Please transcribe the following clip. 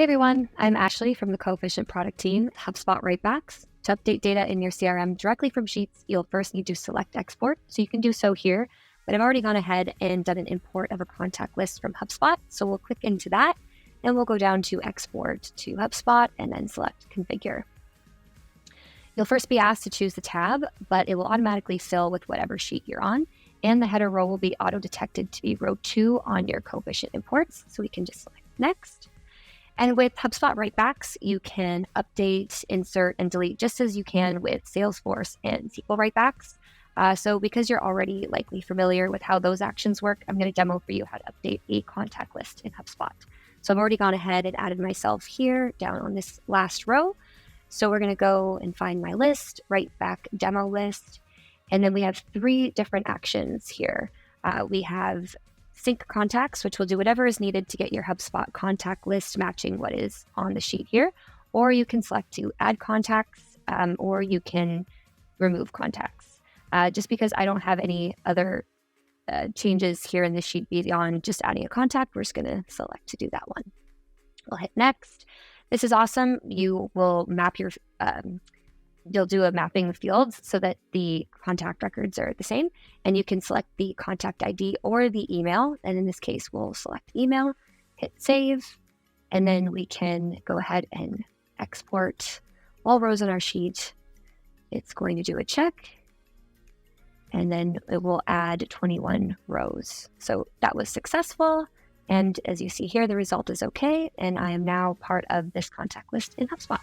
Hey everyone, I'm Ashley from the Coefficient product team, Hubspot Writebacks. To update data in your CRM directly from Sheets, you'll first need to select Export. So you can do so here, but I've already gone ahead and done an import of a contact list from HubSpot. So we'll click into that and we'll go down to Export to HubSpot and then select Configure. You'll first be asked to choose the tab, but it will automatically fill with whatever sheet you're on. And the header row will be auto-detected to be row 2 on your Coefficient imports. So we can just select Next. And with HubSpot Writebacks, you can update, insert, and delete just as you can with Salesforce and SQL Writebacks. So because you're already likely familiar with how those actions work, I'm going to demo for you how to update a contact list in HubSpot. So I've already gone ahead and added myself here down on this last row. So we're going to go and find my list, Writeback demo list. And then we have 3 different actions here. We have sync contacts, which will do whatever is needed to get your HubSpot contact list matching what is on the sheet here. Or you can select to add contacts, or you can remove contacts. Just because I don't have any other changes here in this sheet beyond just adding a contact, we're just going to select to do that one. We'll hit next. This is awesome. You will map your you'll do a mapping of fields so that the contact records are the same, and you can select the contact ID or the email. And in this case, we'll select email, hit save, and then we can go ahead and export all rows on our sheet. It's going to do a check, and then it will add 21 rows. So that was successful. And as you see here, the result is okay. And I am now part of this contact list in HubSpot.